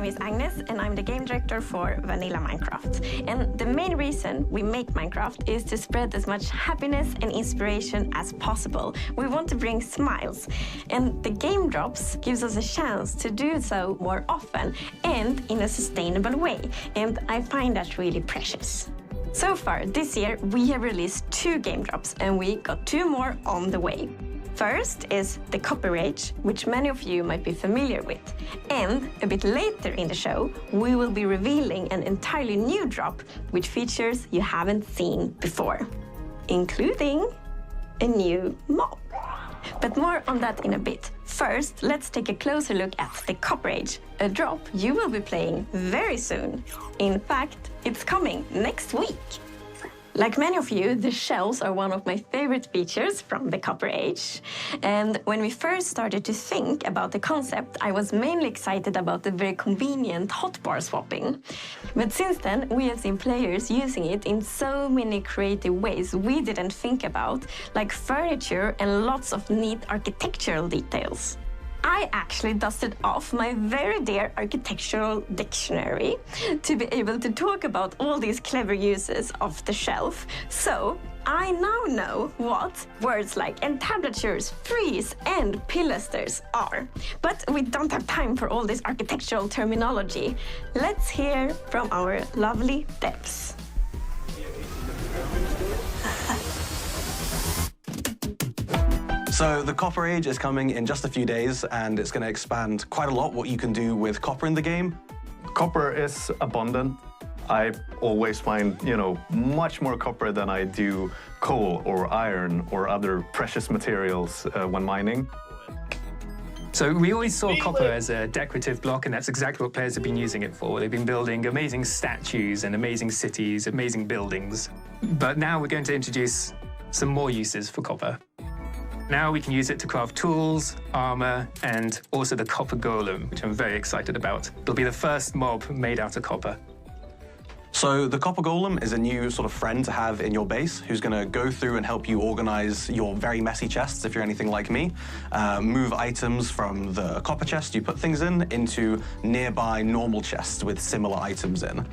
is Agnes, and I'm the game director for Vanilla Minecraft. And the main reason we make Minecraft is to spread as much happiness and inspiration as possible. We want to bring smiles, and the game drops gives us a chance to do so more often and in a sustainable way. And I find that really precious. So far this year, we have released 2 game drops, and we got 2 more on the way. First is the Copper Age, which many of you might be familiar with. And a bit later in the show, we will be revealing an entirely new drop with features you haven't seen before, including a new mob. But more on that in a bit. First, let's take a closer look at the Copper Age, a drop you will be playing very soon. In fact, it's coming next week. Like many of you, the shells are one of my favorite features from the Copper Age. And when we first started to think about the concept, I was mainly excited about the very convenient hotbar swapping. But since then, we have seen players using it in so many creative ways we didn't think about, like furniture and lots of neat architectural details. I actually dusted off my very dear architectural dictionary to be able to talk about all these clever uses of the shelf. So I now know what words like entablatures, frieze, and pilasters are. But we don't have time for all this architectural terminology. Let's hear from our lovely devs. So the Copper Age is coming in just a few days, and it's going to expand quite a lot what you can do with copper in the game. Copper is abundant. I always find, much more copper than I do coal or iron or other precious materials when mining. So we always saw copper as a decorative block, and that's exactly what players have been using it for. They've been building amazing statues and amazing cities, amazing buildings. But now we're going to introduce some more uses for copper. Now we can use it to craft tools, armor, and also the copper golem, which I'm very excited about. It'll be the first mob made out of copper. So the Copper Golem is a new sort of friend to have in your base who's going to go through and help you organize your very messy chests, if you're anything like me. Move items from the copper chest you put things in into nearby normal chests with similar items in.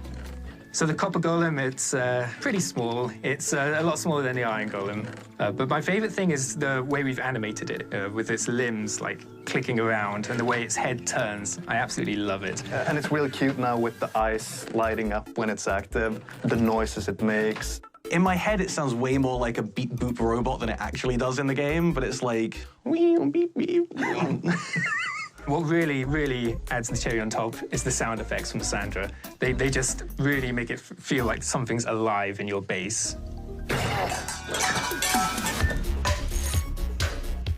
So the copper golem, it's pretty small. It's a lot smaller than the iron golem. But my favorite thing is the way we've animated it, with its limbs like clicking around and the way its head turns. I absolutely love it. And it's really cute now with the eyes lighting up when it's active, the noises it makes. In my head, it sounds way more like a beep boop robot than it actually does in the game, but it's like, wee, beep, beep. What really, really adds the cherry on top is the sound effects from Sandra. They just really make it feel like something's alive in your base.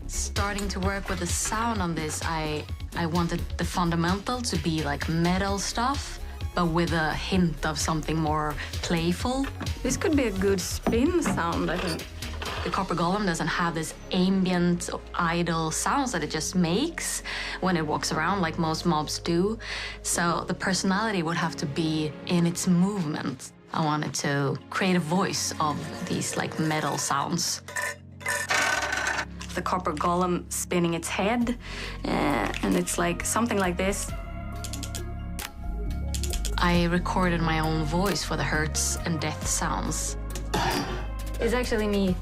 Starting to work with the sound on this, I wanted the fundamental to be like metal stuff, but with a hint of something more playful. This could be a good spin sound, I think. The Copper Golem doesn't have this ambient, idle sounds that it just makes when it walks around like most mobs do. So the personality would have to be in its movement. I wanted to create a voice of these like metal sounds. The Copper Golem spinning its head, and it's like something like this. I recorded my own voice for the hurts and death sounds. It's actually me.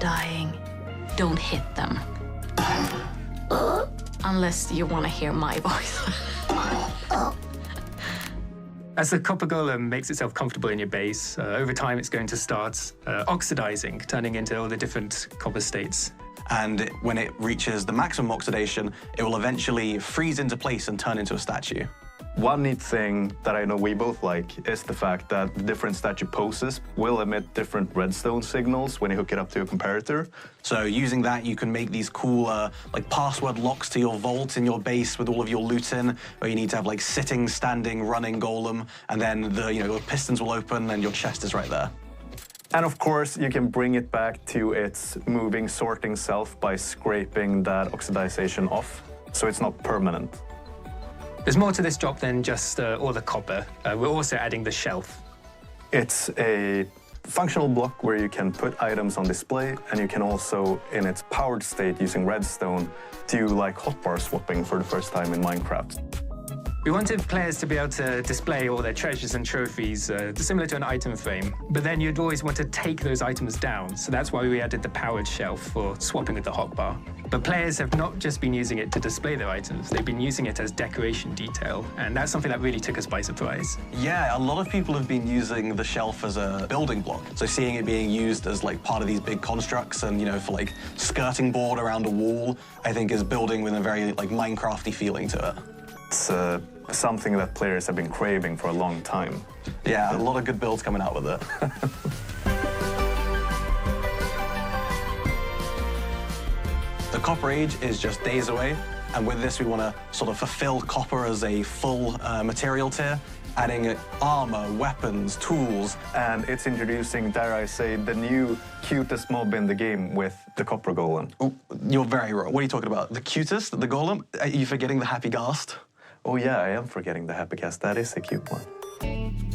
Dying. Don't hit them. Unless you want to hear my voice. As the copper golem makes itself comfortable in your base, over time it's going to start oxidizing, turning into all the different copper states. And when it reaches the maximum oxidation, it will eventually freeze into place and turn into a statue. One neat thing that I know we both like is the fact that different statue poses will emit different redstone signals when you hook it up to a comparator. So using that, you can make these cool like password locks to your vault in your base with all of your loot in, where you need to have like sitting, standing, running golem, and then the pistons will open and your chest is right there. And of course, you can bring it back to its moving, sorting self by scraping that oxidization off, so it's not permanent. There's more to this drop than just all the copper. We're also adding the shelf. It's a functional block where you can put items on display, and you can also, in its powered state using redstone, do like hotbar swapping for the first time in Minecraft. We wanted players to be able to display all their treasures and trophies, similar to an item frame, but then you'd always want to take those items down, so that's why we added the powered shelf for swapping with the hotbar. But players have not just been using it to display their items, they've been using it as decoration detail, and that's something that really took us by surprise. Yeah, a lot of people have been using the shelf as a building block. So seeing it being used as like part of these big constructs and, you know, for like skirting board around a wall, I think is building with a very like Minecrafty feeling to it. It's something that players have been craving for a long time. Yeah, a lot of good builds coming out with it. The Copper Age is just days away, and with this we want to sort of fulfill copper as a full material tier, adding armor, weapons, tools. And it's introducing, dare I say, the new cutest mob in the game with the Copper Golem. Ooh, you're very wrong. What are you talking about? The cutest? The golem? Are you forgetting the Happy Ghast? Oh yeah, I am forgetting the Happy Cast. That is a cute one.